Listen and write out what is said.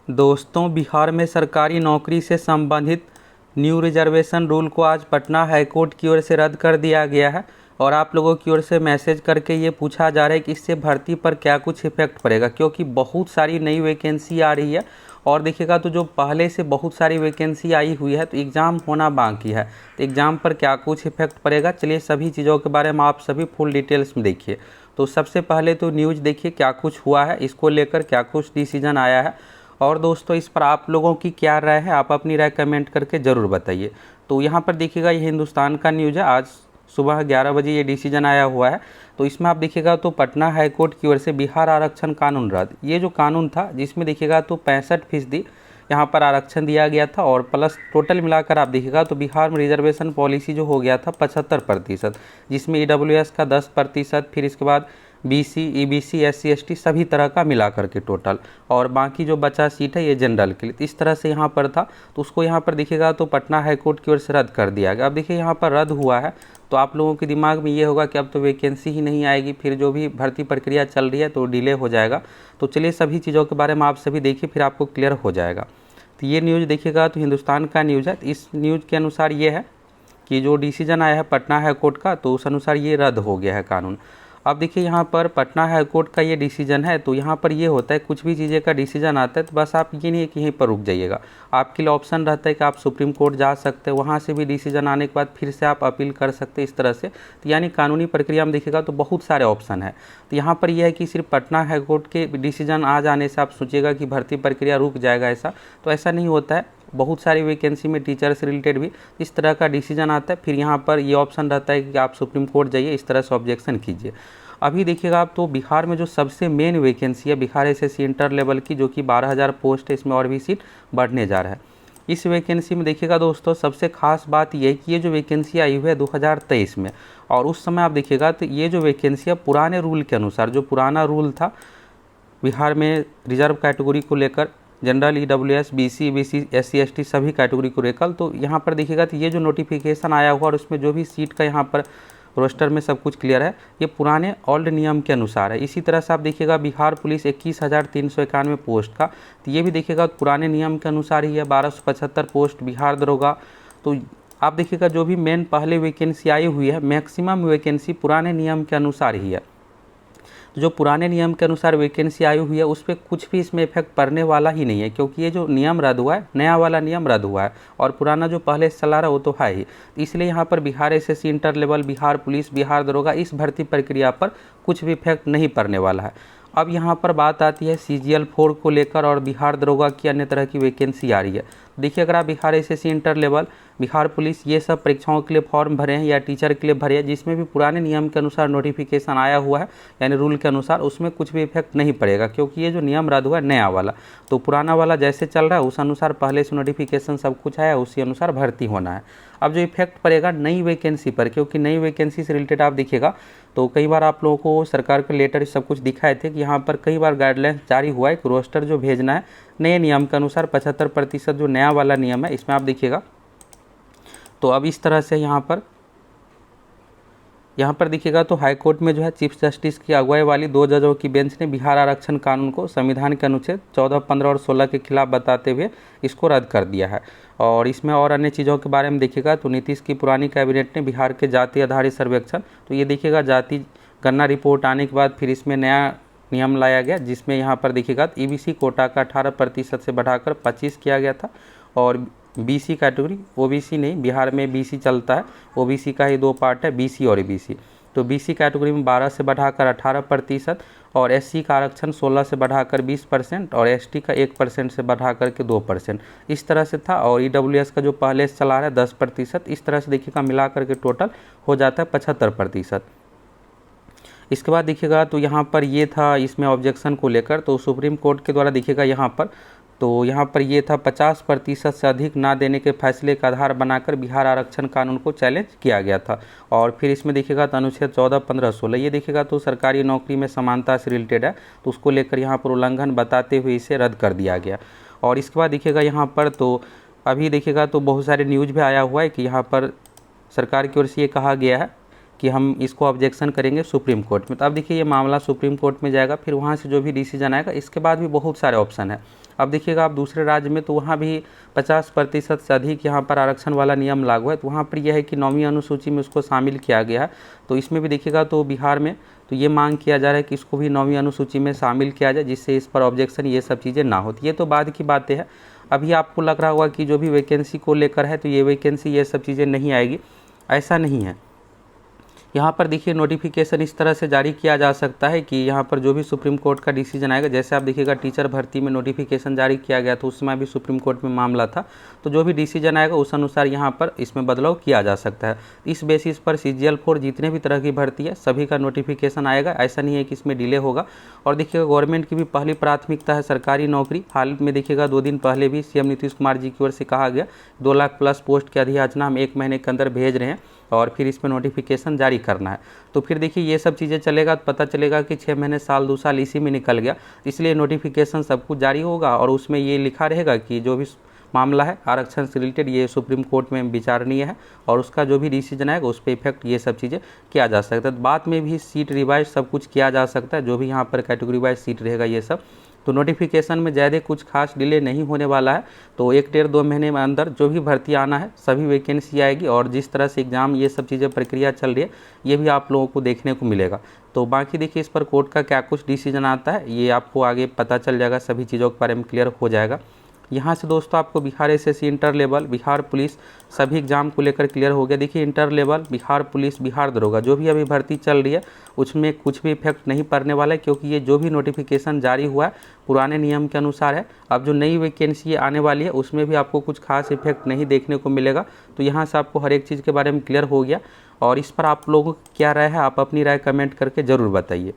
दोस्तों, बिहार में सरकारी नौकरी से संबंधित न्यू रिजर्वेशन रूल को आज पटना हाईकोर्ट की ओर से रद्द कर दिया गया है। और आप लोगों की ओर से मैसेज करके ये पूछा जा रहा है कि इससे भर्ती पर क्या कुछ इफेक्ट पड़ेगा, क्योंकि बहुत सारी नई वैकेंसी आ रही है। और देखिएगा तो जो पहले से बहुत सारी वैकेंसी आई हुई है तो एग्ज़ाम होना बाकी है, तो एग्ज़ाम पर क्या कुछ इफेक्ट पड़ेगा, चलिए सभी चीज़ों के बारे में आप सभी फुल डिटेल्स में देखिए। तो सबसे पहले तो न्यूज़ देखिए क्या कुछ हुआ है, इसको लेकर क्या कुछ डिसीजन आया है। और दोस्तों, इस पर आप लोगों की क्या राय है, आप अपनी राय कमेंट करके ज़रूर बताइए। तो यहाँ पर देखिएगा ये हिंदुस्तान का न्यूज़ है, आज सुबह 11 बजे ये डिसीजन आया हुआ है। तो इसमें आप देखिएगा तो पटना हाईकोर्ट की ओर से बिहार आरक्षण कानून रद्द, ये जो कानून था जिसमें देखिएगा तो 65% यहाँ पर आरक्षण दिया गया था, और प्लस टोटल मिलाकर आप देखिएगा तो बिहार में रिजर्वेशन पॉलिसी जो हो गया था 75%, जिसमें EWS का 10%, फिर इसके बाद BC, EBC, SC, ST सभी तरह का मिला करके टोटल, और बाकी जो बचा सीट है ये जनरल के लिए। तो इस तरह से यहाँ पर था, तो उसको यहाँ पर देखिएगा तो पटना हाईकोर्ट की ओर से रद्द कर दिया गया। अब देखिए यहाँ पर रद्द हुआ है तो आप लोगों के दिमाग में ये होगा कि अब तो वैकेंसी ही नहीं आएगी, फिर जो भी भर्ती प्रक्रिया चल रही है तो डिले हो जाएगा। तो चलिए सभी चीज़ों के बारे में आप सभी देखिए, फिर आपको क्लियर हो जाएगा। तो ये न्यूज़ देखिएगा तो हिंदुस्तान का न्यूज़ है। इस न्यूज़ के अनुसार ये है कि जो डिसीजन आया है पटना हाईकोर्ट का, तो उस अनुसार ये रद्द हो गया है कानून। अब देखिए यहाँ पर पटना हाईकोर्ट का ये डिसीजन है, तो यहाँ पर ये होता है कुछ भी चीज़ें का डिसीजन आता है तो बस आप ये नहीं है कि यहीं पर रुक जाइएगा, आपके लिए ऑप्शन रहता है कि आप सुप्रीम कोर्ट जा सकते हैं, वहाँ से भी डिसीजन आने के बाद फिर से आप अपील कर सकते हैं, इस तरह से। तो यानी कानूनी प्रक्रिया में देखिएगा तो बहुत सारे ऑप्शन है। तो यहाँ पर यह है कि सिर्फ पटना हाईकोर्ट के डिसीजन आ जाने से आप सोचिएगा कि भर्ती प्रक्रिया रुक जाएगा, ऐसा तो ऐसा नहीं होता है। बहुत सारी वैकेंसी में टीचर से रिलेटेड भी इस तरह का डिसीजन आता है, फिर यहाँ पर ये ऑप्शन रहता है कि आप सुप्रीम कोर्ट जाइए, इस तरह से ऑब्जेक्शन कीजिए। अभी देखिएगा आप तो बिहार में जो सबसे मेन वैकेंसी है बिहार SSC इंटर लेवल की, जो कि 12,000 पोस्ट है, इसमें और भी सीट बढ़ने जा रहा है। इस वैकेंसी में देखिएगा दोस्तों सबसे खास बात यह है कि ये जो वैकेंसी आई हुई है 2023 में, और उस समय आप देखिएगा तो ये जो वैकेंसी है पुराने रूल के अनुसार, जो पुराना रूल था बिहार में रिजर्व कैटेगरी को लेकर, general, EWS, BC, EBC, SC, ST सभी कैटेगरी को लेकर, तो यहाँ पर देखिएगा तो ये जो नोटिफिकेशन आया हुआ और उसमें जो भी सीट का यहाँ पर रोस्टर में सब कुछ क्लियर है, ये पुराने ओल्ड नियम के अनुसार है। इसी तरह से आप देखिएगा बिहार पुलिस 21,391 पोस्ट का, तो ये भी देखिएगा पुराने नियम के अनुसार ही है। 1275 पोस्ट बिहार दरोगा। तो आप देखिएगा जो भी मेन पहले वैकेंसी आई हुई है, मैक्सिमम वैकेंसी पुराने नियम के अनुसार ही है। जो पुराने नियम के अनुसार वैकेंसी आई हुई है उस पर कुछ भी इसमें इफेक्ट पड़ने वाला ही नहीं है, क्योंकि ये जो नियम रद्द हुआ है, नया वाला नियम रद्द हुआ है, और पुराना जो पहले से चला रहा है वो तो है ही। इसलिए यहाँ पर Bihar SSC inter level, Bihar police, Bihar दरोगा, इस भर्ती प्रक्रिया पर कुछ भी इफेक्ट नहीं पड़ने वाला है। अब यहाँ पर बात आती है CGL 4 को लेकर, और बिहार दरोगा की अन्य तरह की वैकेंसी आ रही है। देखिए अगर आप Bihar SSC inter level, Bihar police, ये सब परीक्षाओं के लिए फॉर्म भरे हैं या टीचर के लिए भरे हैं, जिसमें भी पुराने नियम के अनुसार नोटिफिकेशन आया हुआ है, यानी रूल के अनुसार, उसमें कुछ भी इफेक्ट नहीं पड़ेगा, क्योंकि ये जो नियम रद्द हुआ है नया वाला, तो पुराना वाला जैसे चल रहा है उस अनुसार पहले से नोटिफिकेशन सब कुछ आया, उसी अनुसार भर्ती होना है। अब जो इफेक्ट पड़ेगा नई वैकेंसी पर, क्योंकि नई वैकेंसी से रिलेटेड आप देखिएगा तो कई बार आप लोगों को सरकार के लेटर सब कुछ दिखाए थे कि यहाँ पर कई बार गाइडलाइंस जारी हुआ है कि रोस्टर जो भेजना है नए नियम के अनुसार 75% जो नया वाला नियम है, इसमें आप देखिएगा तो अब इस तरह से यहाँ पर देखिएगा तो हाईकोर्ट में जो है चीफ जस्टिस की अगुवाई वाली 2 जजों की बेंच ने बिहार आरक्षण कानून को संविधान के अनुच्छेद 14, 15 और 16 के खिलाफ बताते हुए इसको रद्द कर दिया है। और इसमें और अन्य चीज़ों के बारे में देखिएगा तो नीतीश की पुरानी कैबिनेट ने बिहार के जाति आधारित सर्वेक्षण, तो ये देखिएगा जाति गणना रिपोर्ट आने के बाद फिर इसमें नया नियम लाया गया, जिसमें यहाँ पर देखिएगा EBC कोटा का 18% से बढ़ाकर 25 किया गया था, और BC कैटेगरी, OBC नहीं, बिहार में BC चलता है, OBC का ही 2 पार्ट है, BC और EBC। तो BC कैटेगरी में 12 से बढ़ाकर 18%, और SC का आरक्षण 16 से बढ़ाकर 20%, और ST का 1% से बढ़ाकर के 2%, इस तरह से था। और EWS का जो पहले से चला रहा है 10%, इस तरह से देखिएगा मिला करके टोटल हो जाता है 75%। इसके बाद देखिएगा तो यहाँ पर ये था इसमें ऑब्जेक्शन को लेकर, तो सुप्रीम कोर्ट के द्वारा देखिएगा यहाँ पर ये था 50% से अधिक ना देने के फैसले का आधार बनाकर बिहार आरक्षण कानून को चैलेंज किया गया था। और फिर इसमें देखिएगा तो अनुच्छेद 14, 15, 16 ये देखिएगा तो सरकारी नौकरी में समानता से रिलेटेड है, तो उसको लेकर यहाँ पर उल्लंघन बताते हुए इसे रद्द कर दिया गया। और इसके बाद देखिएगा यहाँ पर तो अभी देखिएगा तो बहुत सारे न्यूज़ भी आया हुआ है कि यहाँ पर सरकार की ओर से ये कहा गया है कि हम इसको ऑब्जेक्शन करेंगे सुप्रीम कोर्ट में। तो अब देखिए ये मामला सुप्रीम कोर्ट में जाएगा, फिर वहाँ से जो भी डिसीजन आएगा, इसके बाद भी बहुत सारे ऑप्शन है। अब देखिएगा आप दूसरे राज्य में तो वहाँ भी 50% से अधिक यहाँ पर आरक्षण वाला नियम लागू है, तो वहाँ पर यह है कि 9वीं अनुसूची में उसको शामिल किया गया है। तो इसमें भी देखिएगा तो बिहार में तो ये मांग किया जा रहा है कि इसको भी 9वीं अनुसूची में शामिल किया जाए, जिससे इस पर ऑब्जेक्शन ये सब चीज़ें ना होती। ये तो बाद की बातें हैं। अभी आपको लग रहा होगा कि जो भी वैकेंसी को लेकर है तो ये वैकेंसी ये सब चीज़ें नहीं आएगी, ऐसा नहीं है। यहाँ पर देखिए नोटिफिकेशन इस तरह से जारी किया जा सकता है कि यहाँ पर जो भी सुप्रीम कोर्ट का डिसीजन आएगा, जैसे आप देखिएगा टीचर भर्ती में नोटिफिकेशन जारी किया गया तो उस समय भी सुप्रीम कोर्ट में मामला था, तो जो भी डिसीजन आएगा उस अनुसार यहाँ पर इसमें बदलाव किया जा सकता है। इस बेसिस पर CGL 4 जितने भी तरह की भर्ती है सभी का नोटिफिकेशन आएगा, ऐसा नहीं है कि इसमें डिले होगा। और देखिएगा गवर्नमेंट की भी पहली प्राथमिकता है सरकारी नौकरी। हाल में देखिएगा 2 दिन पहले भी CM नीतीश कुमार जी की ओर से कहा गया 2 लाख प्लस पोस्ट की अधियाचना हम 1 महीने के अंदर भेज रहे हैं और फिर इसमें नोटिफिकेशन जारी करना है। तो फिर देखिए ये सब चीज़ें चलेगा तो पता चलेगा कि 6 महीने साल 2 साल इसी में निकल गया, इसलिए नोटिफिकेशन सब कुछ जारी होगा और उसमें ये लिखा रहेगा कि जो भी मामला है आरक्षण से रिलेटेड ये सुप्रीम कोर्ट में विचारणीय है और उसका जो भी डिसीजन आएगा उस पर इफेक्ट ये सब चीज़ें किया जा सकता है। बाद में भी सीट रिवाइज सब कुछ किया जा सकता है, जो भी यहाँ पर कैटेगरी वाइज सीट रहेगा ये सब। तो नोटिफिकेशन में ज़्यादा कुछ खास डिले नहीं होने वाला है, तो 1 डेढ़ 2 महीने में अंदर जो भी भर्ती आना है सभी वैकेंसी आएगी और जिस तरह से एग्ज़ाम ये सब चीज़ें प्रक्रिया चल रही है ये भी आप लोगों को देखने को मिलेगा। तो बाकी देखिए इस पर कोर्ट का क्या कुछ डिसीजन आता है ये आपको आगे पता चल जाएगा, सभी चीज़ों के बारे में क्लियर हो जाएगा। यहाँ से दोस्तों आपको Bihar SSC inter level, Bihar police सभी एग्जाम को लेकर क्लियर हो गया। देखिए inter level, Bihar police, Bihar दरोगा जो भी अभी भर्ती चल रही है उसमें कुछ भी इफेक्ट नहीं पड़ने वाला है, क्योंकि ये जो भी नोटिफिकेशन जारी हुआ है पुराने नियम के अनुसार है। अब जो नई वैकेंसी आने वाली है उसमें भी आपको कुछ खास इफेक्ट नहीं देखने को मिलेगा। तो यहाँ से आपको हर एक चीज़ के बारे में क्लियर हो गया। और इस पर आप लोगों की क्या राय है, आप अपनी राय कमेंट करके ज़रूर बताइए।